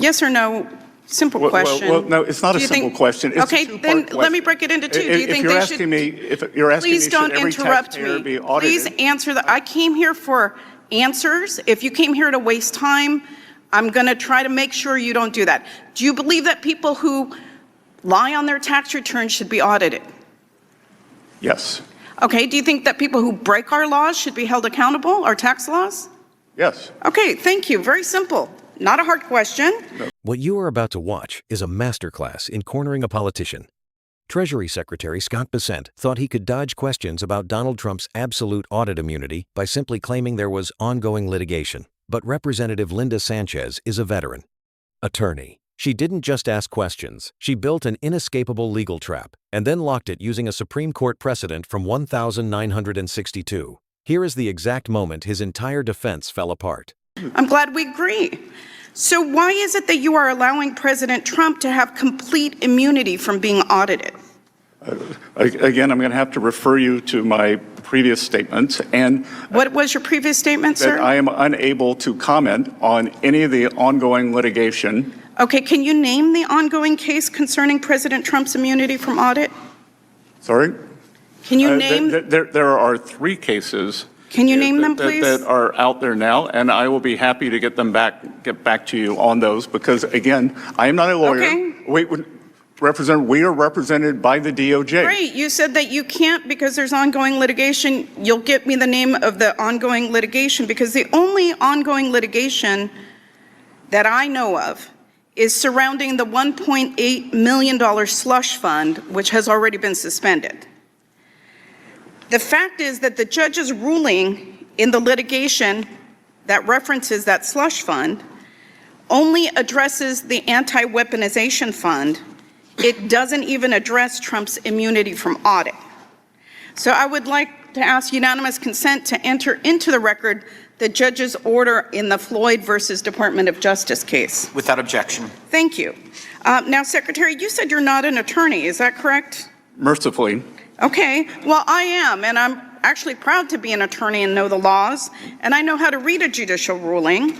Yes or no? Simple question. Well, no, it's not a simple question. It's okay, a two-part then question. let me break it into two. Do you think they should? If you're asking please me, don't should every interrupt taxpayer me. be audited? Please answer that. I came here for answers. If you came here to waste time, I'm going to try to make sure you don't do that. Do you believe that people who lie on their tax returns should be audited? Yes. Okay. Do you think that people who break our laws should be held accountable, our tax laws? Yes. Okay. Thank you. Very simple. Not a hard question. No. What you are about to watch is a masterclass in cornering a politician. Treasury Secretary Scott Bessant thought he could dodge questions about Donald Trump's absolute audit immunity by simply claiming there was ongoing litigation. But Representative Linda Sanchez is a veteran attorney. She didn't just ask questions. She built an inescapable legal trap and then locked it using a Supreme Court precedent from 1962. Here is the exact moment his entire defense fell apart. I'm glad we agree. So why is it that you are allowing President Trump to have complete immunity from being audited? Again, I'm going to have to refer you to my previous statements. And what was your previous statement, sir? That I am unable to comment on any of the ongoing litigation. Okay, can you name the ongoing case concerning President Trump's immunity from audit? Sorry? Can you name? There are 3 cases. Can you name them, please? That are out there now, and I will be happy to get back to you on those, because again, I am not a lawyer. Okay. We are represented by the DOJ. Great. You said that you can't because there's ongoing litigation. You'll get me the name of the ongoing litigation, because the only ongoing litigation that I know of is surrounding the $1.8 million slush fund, which has already been suspended. The fact is that the judge's ruling in the litigation that references that slush fund only addresses the anti-weaponization fund. It doesn't even address Trump's immunity from audit. So I would like to ask unanimous consent to enter into the record the judge's order in the Floyd versus Department of Justice case. Without objection. Thank you. Now, Secretary, you said you're not an attorney. Is that correct? Mercifully. Okay, well, I am, and I'm actually proud to be an attorney and know the laws, and I know how to read a judicial ruling.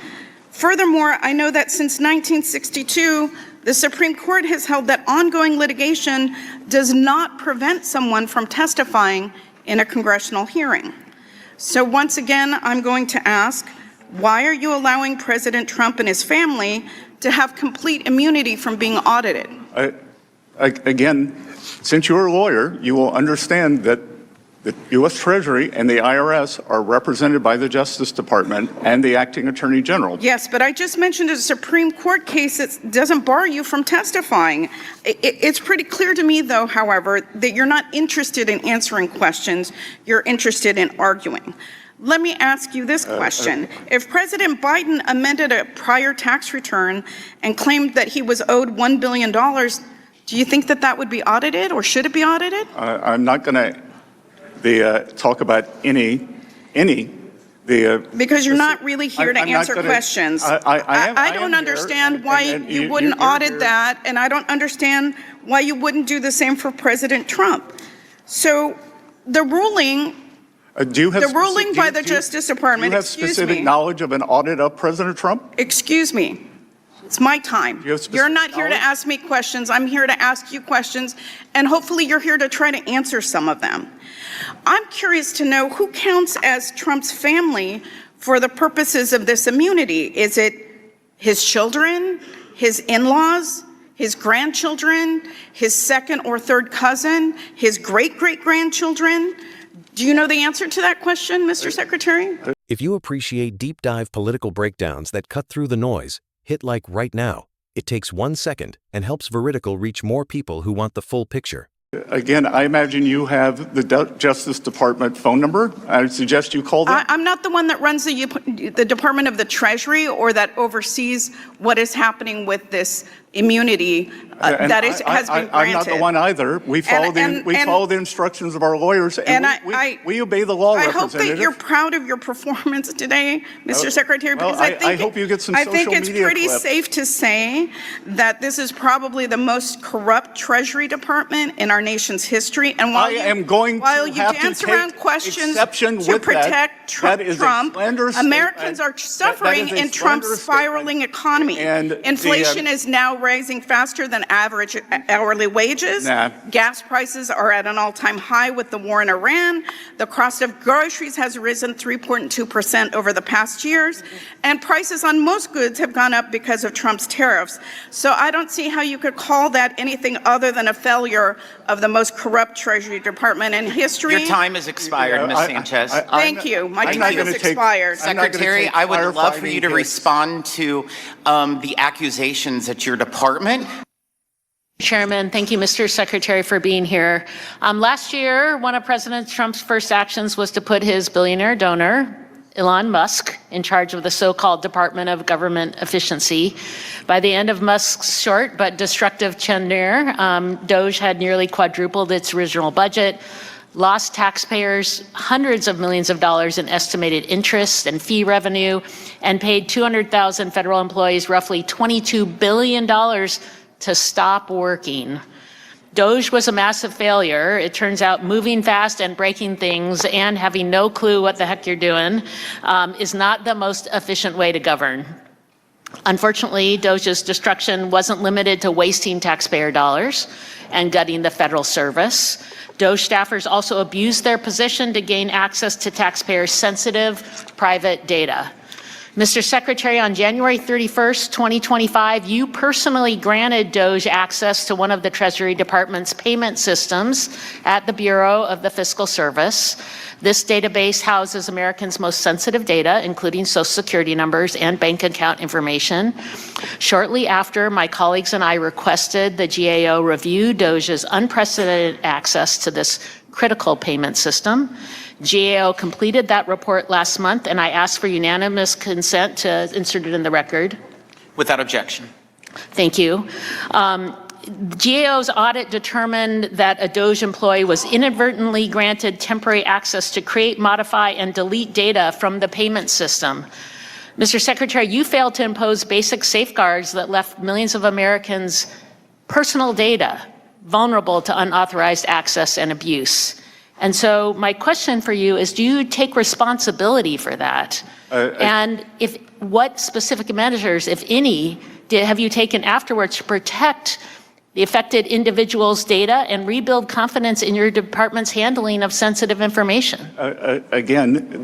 Furthermore, I know that since 1962, the Supreme Court has held that ongoing litigation does not prevent someone from testifying in a congressional hearing. So once again, I'm going to ask, why are you allowing President Trump and his family to have complete immunity from being audited? Again, since you're a lawyer, you will understand that the U.S. Treasury and the IRS are represented by the Justice Department and the Acting Attorney General. Yes, but I just mentioned a Supreme Court case that doesn't bar you from testifying. It's pretty clear to me, though, however, that you're not interested in answering questions. You're interested in arguing. Let me ask you this question. If President Biden amended a prior tax return and claimed that he was owed $1 billion, do you think that that would be audited, or should it be audited? I'm not going to talk about any because you're not really here to answer questions. I don't understand why you wouldn't audit that, and I don't understand why you wouldn't do the same for President Trump. So the ruling by the Justice Department, do you have specific knowledge of an audit of President Trump? Excuse me. It's my time. You're not here to ask me questions. I'm here to ask you questions, and hopefully you're here to try to answer some of them. I'm curious to know who counts as Trump's family for the purposes of this immunity. Is it his children, his in-laws, his grandchildren, his second or third cousin, his great-great-grandchildren? Do you know the answer to that question, Mr. Secretary? If you appreciate deep dive political breakdowns that cut through the noise, hit like right now. It takes 1 second and helps Veridical reach more people who want the full picture. Again, I imagine you have the Justice Department phone number. I would suggest you call them. I'm not the one that runs the Department of the Treasury or that oversees what is happening with this immunity that has been granted. I'm not the one either. We follow the instructions of our lawyers, and we obey the law, Representative. I hope that you're proud of your performance today, Mr. Secretary, because I hope you get some social media clips. I think it's pretty safe to say that this is probably the most corrupt Treasury Department in our nation's history. And while you dance around questions to protect Trump, is a slanderous Americans statement. are suffering That is a in Trump's slanderous spiraling statement. economy. And inflation is now rising faster than average hourly wages. Gas prices are at an all-time high with the war in Iran. The cost of groceries has risen 3.2% over the past years, and prices on most goods have gone up because of Trump's tariffs. So I don't see how you could call that anything other than a failure of the most corrupt Treasury Department in history. Your time has expired, Ms. Sanchez. Thank you. My time has expired. Secretary, I would love for you to respond to the accusations at your department. Chairman, thank you, Mr. Secretary, for being here. Last year, one of President Trump's first actions was to put his billionaire donor, Elon Musk, in charge of the so-called Department of Government Efficiency. By the end of Musk's short but destructive tenure, DOGE had nearly quadrupled its original budget, lost taxpayers hundreds of millions of dollars in estimated interest and fee revenue, and paid 200,000 federal employees roughly $22 billion to stop working. DOGE was a massive failure. It turns out moving fast and breaking things and having no clue what the heck you're doing is not the most efficient way to govern. Unfortunately, DOGE's destruction wasn't limited to wasting taxpayer dollars and gutting the federal service. DOGE staffers also abused their position to gain access to taxpayers' sensitive private data. Mr. Secretary, on January 31st, 2025, you personally granted DOGE access to one of the Treasury Department's payment systems at the Bureau of the Fiscal Service. This database houses Americans' most sensitive data, including Social Security numbers and bank account information. Shortly after, my colleagues and I requested the GAO review DOGE's unprecedented access to this critical payment system. GAO completed that report last month, and I asked for unanimous consent to insert it in the record. Without objection. Thank you. GAO's audit determined that a DOGE employee was inadvertently granted temporary access to create, modify, and delete data from the payment system. Mr. Secretary, you failed to impose basic safeguards that left millions of Americans' personal data vulnerable to unauthorized access and abuse. And so my question for you is, do you take responsibility for that? And what specific measures, if any, have you taken afterwards to protect the affected individual's data and rebuild confidence in your department's handling of sensitive information? Again,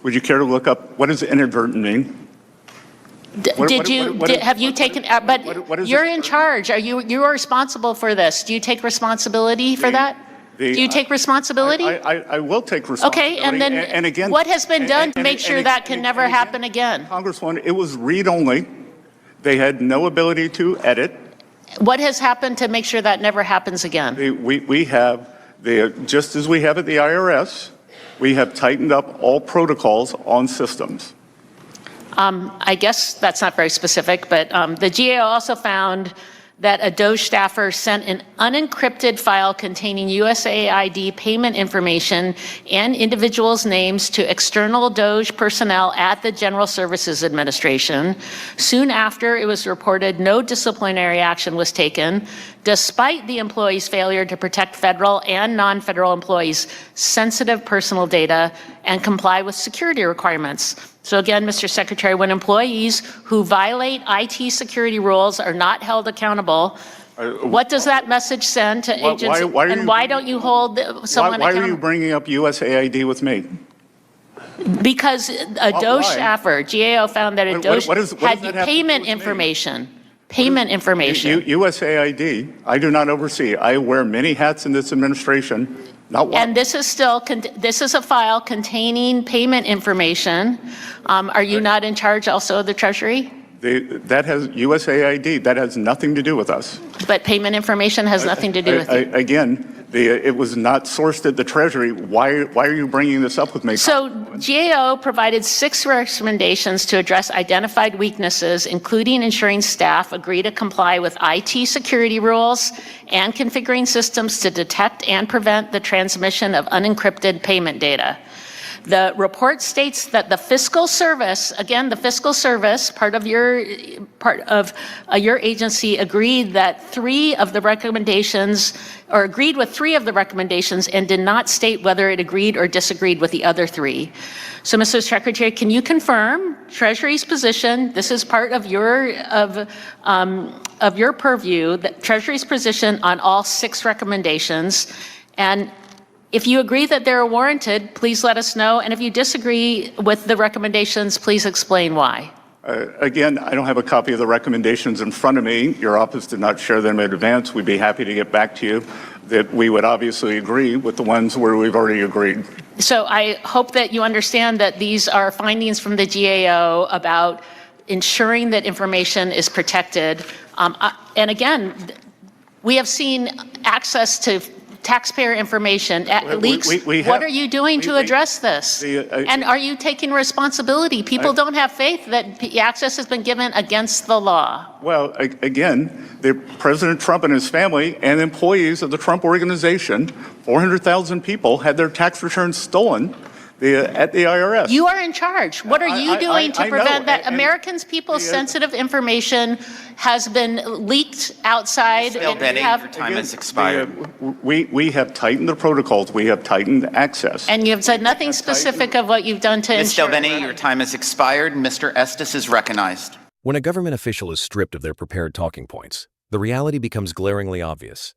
would you care to look up what does inadvertent mean? Have you taken, but you're in charge. You are responsible for this. Do you take responsibility for that? Do you take responsibility? I will take responsibility. Okay, and then and again, what has been done to make sure that can never happen again? Congresswoman, it was read-only. They had no ability to edit. What has happened to make sure that never happens again? We have, just as we have at the IRS, we have tightened up all protocols on systems. I guess that's not very specific, but the GAO also found that a DOGE staffer sent an unencrypted file containing USAID payment information and individuals' names to external DOGE personnel at the General Services Administration. Soon after, it was reported no disciplinary action was taken, despite the employee's failure to protect federal and non-federal employees' sensitive personal data and comply with security requirements. So again, Mr. Secretary, when employees who violate IT security rules are not held accountable, what does that message send to agents? Why don't you hold someone accountable? Why are you bringing up USAID with me? Because a DOGE staffer, GAO found that a DOGE had payment information. Payment information. USAID, I do not oversee. I wear many hats in this administration. Not one. And this is a file containing payment information. Are you not in charge also of the Treasury? That has USAID. That has nothing to do with us. But payment information has nothing to do with you. Again, it was not sourced at the Treasury. Why are you bringing this up with me? So GAO provided 6 recommendations to address identified weaknesses, including ensuring staff agree to comply with IT security rules and configuring systems to detect and prevent the transmission of unencrypted payment data. The report states that the fiscal service, again, the fiscal service, part of your agency agreed that agreed with 3 of the recommendations and did not state whether it agreed or disagreed with the other 3. So, Mr. Secretary, can you confirm Treasury's position? This is part of your purview, that Treasury's position on all 6 recommendations. And if you agree that they're warranted, please let us know. And if you disagree with the recommendations, please explain why. Again, I don't have a copy of the recommendations in front of me. Your office did not share them in advance. We'd be happy to get back to you. That we would obviously agree with the ones where we've already agreed. So I hope that you understand that these are findings from the GAO about ensuring that information is protected. And again, we have seen access to taxpayer information leaks. What are you doing to address this? And are you taking responsibility? People don't have faith that access has been given against the law. Well, again, President Trump and his family and employees of the Trump Organization, 400,000 people, had their tax returns stolen at the IRS. You are in charge. What are you doing to prevent that? Americans, people's sensitive information has been leaked outside. Ms. Belbetti, your time has expired. We have tightened the protocols. We have tightened access. And you have said nothing specific of what you've done to ensure. Ms. Belbetti, your time has expired. Mr. Estes is recognized. When a government official is stripped of their prepared talking points, the reality becomes glaringly obvious.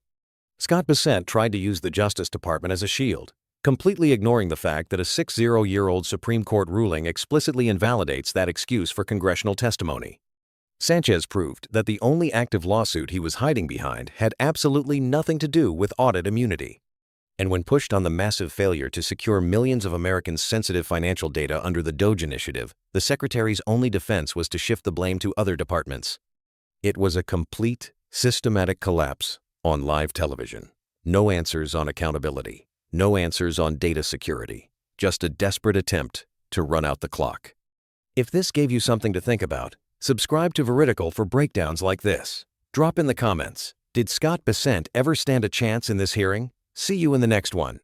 Scott Bessant tried to use the Justice Department as a shield, completely ignoring the fact that a 60-year-old Supreme Court ruling explicitly invalidates that excuse for congressional testimony. Sánchez proved that the only active lawsuit he was hiding behind had absolutely nothing to do with audit immunity. And when pushed on the massive failure to secure millions of Americans' sensitive financial data under the DOGE initiative, the Secretary's only defense was to shift the blame to other departments. It was a complete, systematic collapse on live television. No answers on accountability. No answers on data security, just a desperate attempt to run out the clock. If this gave you something to think about, subscribe to Veridical for breakdowns like this. Drop in the comments, did Scott Bessant ever stand a chance in this hearing? See you in the next one.